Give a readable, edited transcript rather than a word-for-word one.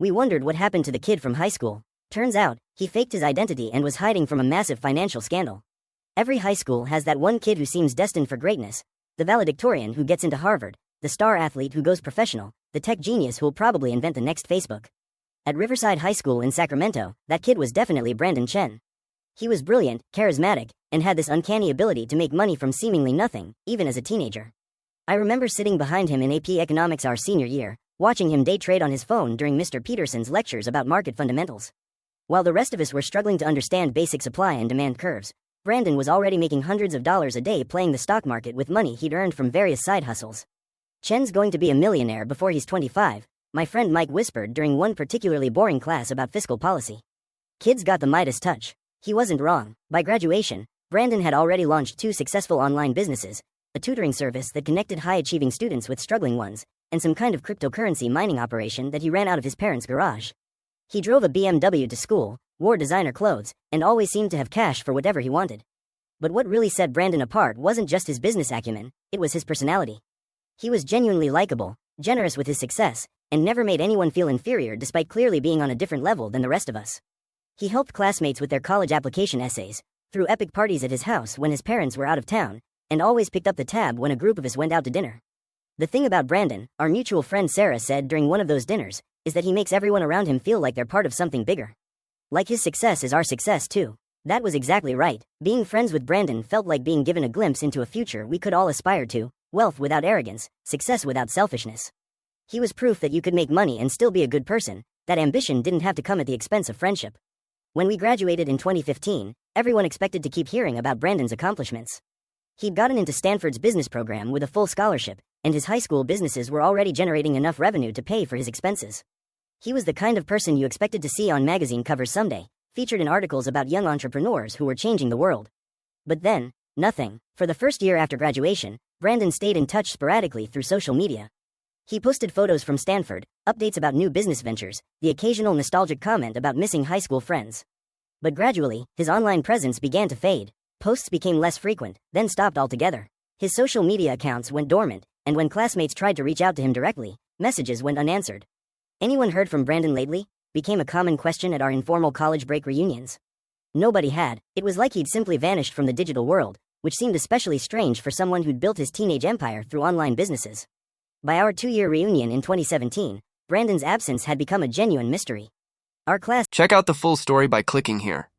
We wondered what happened to the kid from high school. Turns out, he faked his identity and was hiding from a massive financial scandal. Every high school has that one kid who seems destined for greatness. The valedictorian who gets into Harvard, the star athlete who goes professional, the tech genius who'll probably invent the next Facebook. At Riverside High School in Sacramento, that kid was definitely Brandon Chen. He was brilliant, charismatic, and had this uncanny ability to make money from seemingly nothing, even as a teenager. I remember sitting behind him in AP Economics our senior year, watching him day trade on his phone during Mr. Peterson's lectures about market fundamentals. While the rest of us were struggling to understand basic supply and demand curves, Brandon was already making hundreds of dollars a day playing the stock market with money he'd earned from various side hustles. Chen's going to be a millionaire before he's 25, my friend Mike whispered during one particularly boring class about fiscal policy. Kids got the Midas touch. He wasn't wrong. By graduation, Brandon had already launched 2 successful online businesses, a tutoring service that connected high-achieving students with struggling ones, and some kind of cryptocurrency mining operation that he ran out of his parents' garage. He drove a BMW to school, wore designer clothes, and always seemed to have cash for whatever he wanted. But what really set Brandon apart wasn't just his business acumen, it was his personality. He was genuinely likable, generous with his success, and never made anyone feel inferior despite clearly being on a different level than the rest of us. He helped classmates with their college application essays, threw epic parties at his house when his parents were out of town, and always picked up the tab when a group of us went out to dinner. The thing about Brandon, our mutual friend Sarah said during one of those dinners, is that he makes everyone around him feel like they're part of something bigger. Like his success is our success too. That was exactly right. Being friends with Brandon felt like being given a glimpse into a future we could all aspire to, wealth without arrogance, success without selfishness. He was proof that you could make money and still be a good person, that ambition didn't have to come at the expense of friendship. When we graduated in 2015, everyone expected to keep hearing about Brandon's accomplishments. He'd gotten into Stanford's business program with a full scholarship, and his high school businesses were already generating enough revenue to pay for his expenses. He was the kind of person you expected to see on magazine covers someday, featured in articles about young entrepreneurs who were changing the world. But then, nothing. For the first year after graduation, Brandon stayed in touch sporadically through social media. He posted photos from Stanford, updates about new business ventures, the occasional nostalgic comment about missing high school friends. But gradually, his online presence began to fade. Posts became less frequent, then stopped altogether. His social media accounts went dormant, and when classmates tried to reach out to him directly, messages went unanswered. "Anyone heard from Brandon lately?" became a common question at our informal college break reunions. Nobody had. It was like he'd simply vanished from the digital world, which seemed especially strange for someone who'd built his teenage empire through online businesses. By our 2-year reunion in 2017, Brandon's absence had become a genuine mystery. Our class Check out the full story by clicking here.